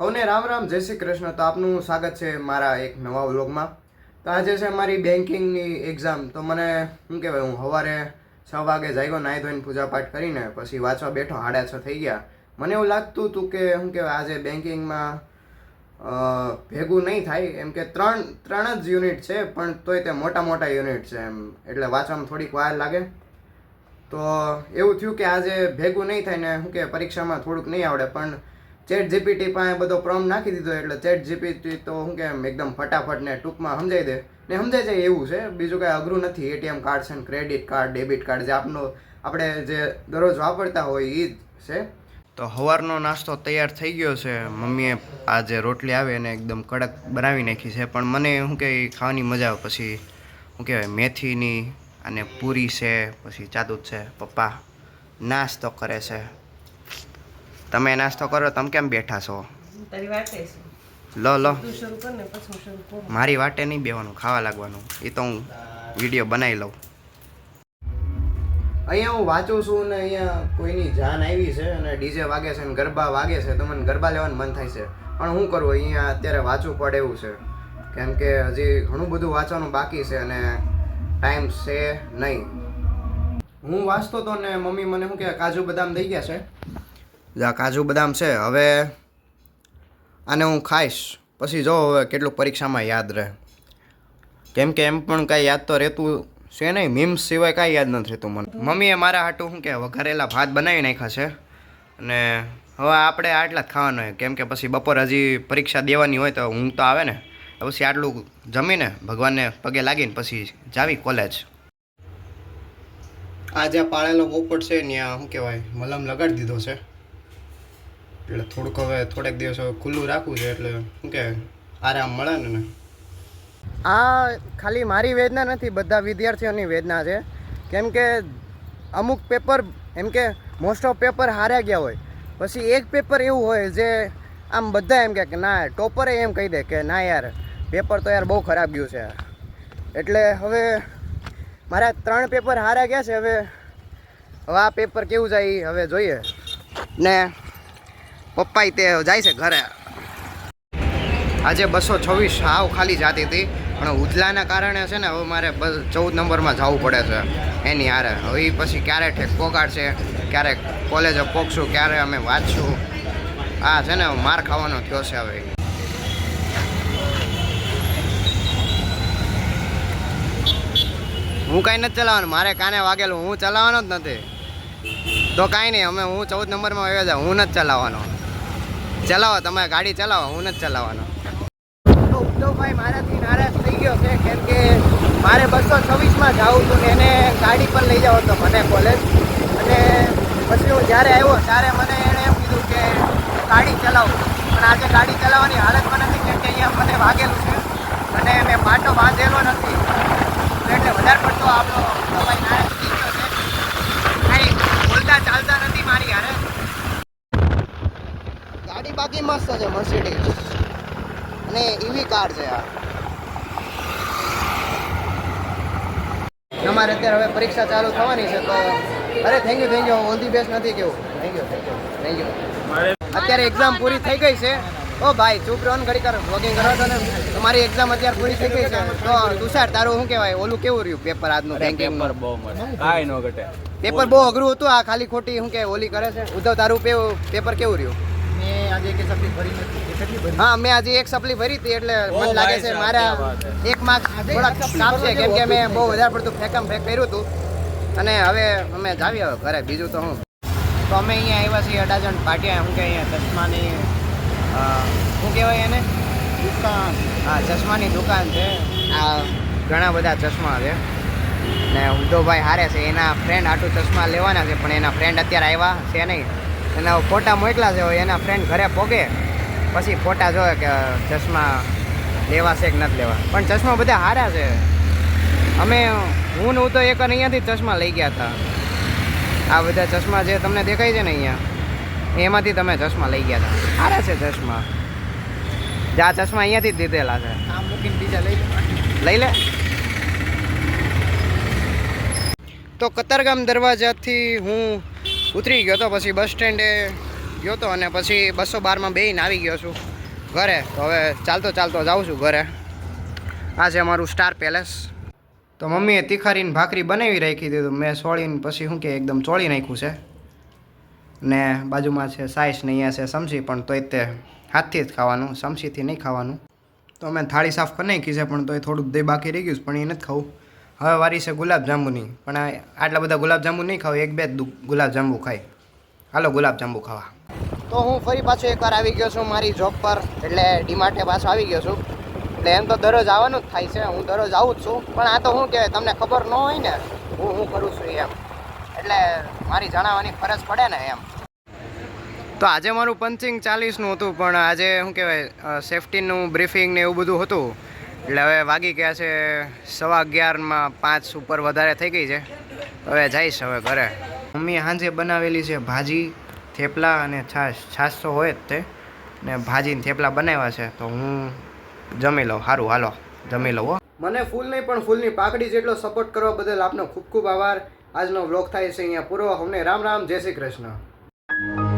સૌને રામ રામ, જય શ્રી કૃષ્ણ. તો આપનું સ્વાગત છે મારા એક નવા વ્લોગમાં. તો આજે છે મારી બેન્કિંગની એક્ઝામ. તો મને શું કહેવાય, હું સવારે 6 વાગે જાગ્યો, નાહી ધોઈને પૂજાપાઠ કરીને પછી વાંચવા બેઠો. 6:30 થઈ ગયા. મને એવું લાગતું હતું કે શું કહેવાય, આજે બેન્કિંગમાં ભેગું નહીં થાય, એમ કે ત્રણ જ યુનિટ છે, પણ તોય તે મોટા મોટા યુનિટ છે એમ, એટલે વાંચવામાં થોડીક વાર લાગે. તો એવું થયું કે આજે ભેગું નહીં થાય ને શું કે પરીક્ષામાં થોડુંક નહીં આવડે, પણ ચેટ જીપીટી પાસે બધો પ્રોમ્પ્ટ નાખી દીધો એટલે ચેટ જીપીટી તો શું કે એકદમ ફટાફટ ને ટૂંકમાં સમજાઈ દે ને સમજાઈ જાય એવું છે. બીજું કાંઈ અઘરું નથી. એટીએમ કાર્ડ છે, ક્રેડિટ કાર્ડ, ડેબિટ કાર્ડ, જે આપણે જે દરરોજ વાપરતા હોય એ જ છે. તો સવારનો નાસ્તો તૈયાર થઈ ગયો છે. મમ્મીએ આજે રોટલી આવે એને એકદમ કડક બનાવી નાખી છે, પણ મને શું કે ખાવાની મજા આવે. પછી શું કહેવાય, મેથીની અને પૂરી છે, પછી ચાદું છે. પપ્પા નાસ્તો કરે છે. તમે નાસ્તો કરો, તમે કેમ બેઠા છો? લો મારી વાટે નહીં બેવાનું, ખાવા લાગવાનું. એ તો હું વિડીયો બનાવી લઉં. અહીંયા હું વાંચું છું ને અહીંયા કોઈની જાન આવી છે અને ડીજે વાગે છે ને ગરબા વાગે છે, તો મને ગરબા લેવાનું મન થાય છે, પણ શું કરવું, અહીંયા અત્યારે વાંચવું પડે એવું છે, કેમ કે હજી ઘણું બધું વાંચવાનું બાકી છે અને ટાઈમ છે નહીં. હું વાંચતો હતો ને મમ્મી મને શું કે કાજુ બદામ દઈ ગયા છે. જા કાજુ બદામ છે, હવે આને હું ખાઈશ, પછી જો હવે કેટલું પરીક્ષામાં યાદ રહે, કેમ કે એમ પણ કાંઈ યાદ તો રહેતું છે નહીં. મીમ્સ સિવાય કાંઈ યાદ નથી રહેતું મને. મમ્મીએ મારા હાટું શું કે વઘારેલા ભાત બનાવી નાખ્યા છે અને હવે આપણે આટલા જ ખાવાનું હોય, કેમ કે પછી બપોર હજી પરીક્ષા દેવાની હોય તો ઊંઘ તો આવે ને, પછી આટલું જમીને ભગવાનને પગે લાગીને પછી જાવી કોલેજ. આ જ્યાં પાળેલો પોપટ છે ત્યાં શું કહેવાય, મલમ લગાડી દીધો છે, એટલે થોડુંક હવે થોડેક દિવસ ખુલ્લું રાખવું છે, એટલે શું કે આરામ મળે ને. આ ખાલી મારી વેદના નથી, બધા વિદ્યાર્થીઓની વેદના છે, કેમ કે અમુક પેપર એમ કે મોસ્ટ ઓફ પેપર હાર્યા ગયા હોય, પછી એક પેપર એવું હોય જે આમ બધા એમ કે ના, ટોપરે એમ કહી દે કે ના યાર પેપર તો યાર બહુ ખરાબ ગયું છે. એટલે હવે મારા 3 પેપર હાર્યા ગયા છે. હવે આ પેપર કેવું જાય હવે જોઈએ ને. પપ્પા તે જાય છે ઘરે. આજે 226 હાવ ખાલી જતી હતી, પણ ઉજલાના કારણે છે ને હવે મારે 14 નંબરમાં જવું પડે છે એની હારે. હવે એ પછી ક્યારે ઠેક પોગાડશે, ક્યારેક કોલેજે પોગશું, ક્યારે અમે વાંચશું. આ છે ને માર ખાવાનો થયો છે હવે. હું કાંઈ નથી ચલાવવાનું, મારે કાને વાગેલું, હું ચલાવવાનો જ નથી. તો કાંઈ નહીં, અમે હું 14 નંબરમાં આવ્યા જાઉં, હું નથી ચલાવવાનો. ચલાવો તમે ગાડી ચલાવો, હું નથી ચલાવવાનો. તો ઉદ્ધવભાઈ મારાથી નારાજ થઈ ગયો છે, કેમ કે મારે 226માં જવું હતું ને એને ગાડી પર લઈ જાવ હતો મને કોલેજ. અને પછી હું જ્યારે આવ્યો ત્યારે મને એણે એમ કીધું કે ગાડી ચલાવું, પણ આજે ગાડી ચલાવવાની હાલતમાં નથી, કેમ કે અહીંયા મને વાગેલું છે અને મેં પાટો બાંધેલો નથી, એટલે વધારે પડતો આપણો ઉદ્ધવભાઈ નારાજ થઈ ગયો છે. કાંઈ બોલતા ચાલતા નથી મારી હારે. ગાડી બાકી મસ્ત છે, મર્સિડીઝ અને ઈવી કાર છે આ. અમારે અત્યારે હવે પરીક્ષા ચાલુ થવાની છે, તો અરે thank you all the best નથી કેવું. Thank you. અત્યારે એક્ઝામ પૂરી થઈ ગઈ છે. ઓ ભાઈ ચૂપ રહો ને, ઘડી કર વ્લોગિંગ કરવા દો ને. તમારી એક્ઝામ અત્યારે પૂરી થઈ ગઈ છે, તો તુષાર તારું શું કહેવાય, ઓલું કેવું રહ્યું પેપર આજનું? બેન્કિંગ પેપર બહુ મસ્ત, કાંઈ ન ઘટે. પેપર બહુ અઘરું હતું, આ ખાલી ખોટી શું કે ઓલી કરે છે. ઉદ્ધવ તારું પેપર કેવું રહ્યું? હા, મેં આજે એક સપ્લી ભરી હતી, એટલે મને લાગે છે મારા 1 માર્ક થોડાક કાપશે, કેમ કે મેં બહુ વધારે પડતું ફેંક કર્યું હતું. અને હવે અમે જાવી હવે ઘરે, બીજું તો હું. તો અમે અહીંયા આવ્યા છીએ અડાજણ પાટિયા, શું કે અહીંયા ચશ્માની શું કહેવાય એને, દુકાન. હા, ચશ્માની દુકાન છે. આ ઘણા બધા ચશ્મા છે ને ઉદ્ધવભાઈ હારે છે, એના ફ્રેન્ડ આટલું ચશ્મા લેવાના છે, પણ એના ફ્રેન્ડ અત્યારે આવ્યા છે નહીં. એના ફોટા મોકલા છે, એના ફ્રેન્ડ ઘરે પોગે પછી ફોટા જોવે કે ચશ્મા લેવા છે કે નથી લેવા. પણ ચશ્મા બધા સારા છે. હું તો એક અહીંયાથી ચશ્મા લઈ ગયા હતા. આ બધા ચશ્મા જે તમને દેખાય છે ને અહીંયા, એમાંથી તમે ચશ્મા લઈ ગયા હતા. સારા છે ચશ્મા. આ ચશ્મા અહીંયાથી જ દીધેલા છે. આ મૂકીને બીજા લઈ લે. તો કતારગામ દરવાજાથી હું ઉતરી ગયો તો, પછી બસ સ્ટેન્ડે ગયો હતો અને પછી 212માં બેહીને આવી ગયો છું ઘરે. તો હવે ચાલતો ચાલતો જાઉં છું ઘરે. આ છે અમારું સ્ટાર પેલેસ. તો મમ્મીએ તીખારીને ભાખરી બનાવી રાખી દીધું. મેં સોળીને પછી શું કે એકદમ ચોળી નાખ્યું છે. ને બાજુમાં છે સાઈસ ને અહીંયા છે સમસી, પણ તોય તે હાથથી જ ખાવાનું, સમસીથી નહીં ખાવાનું. તો અમે થાળી સાફ કરી નાખી છે, પણ તોય થોડુંક દહીં બાકી રહી ગયું છે, પણ એ નથી ખાવું. હવે વારી છે ગુલાબજાંબુની, પણ આટલા બધા ગુલાબજાંબુ નહીં ખાવ, 1-2 ગુલાબજાંબુ ખાય. હાલો ગુલાબજાંબુ ખાવા. તો હું ફરી પાછો એકવાર આવી ગયો છું મારી જોબ પર, એટલે ડીમાર્ટે પાછો આવી ગયો છું. એટલે એમ તો દરરોજ આવવાનું જ થાય છે, હું દરરોજ આવું જ છું, પણ આ તો શું કહેવાય, તમને ખબર ન હોય ને હું કરું છું એમ, એટલે મારી જણાવવાની ફરજ પડે ને એમ. તો આજે મારું પંચિંગ 40નું હતું, પણ આજે શું કહેવાય સેફટીનું બ્રીફિંગ ને એવું બધું હતું, એટલે હવે વાગી ગયા છે 11:15માં 5 ઉપર વધારે થઈ ગઈ છે. હવે જઈશ હવે ઘરે. મમ્મીએ સાંજે બનાવેલી છે ભાજી, થેપલા અને છાશ તો હોય જ તે, ને ભાજી ને થેપલા બનાવ્યા છે, તો હું જમી લઉં. સારું હાલો જમી લઉં. મને ફૂલ નહીં પણ ફૂલની પાકડી જેટલો સપોર્ટ કરવા બદલ આપનો ખૂબ ખૂબ આભાર. આજનો વ્લોગ થાય છે અહીંયા પૂરો. અમને રામ રામ, જય શ્રી કૃષ્ણ.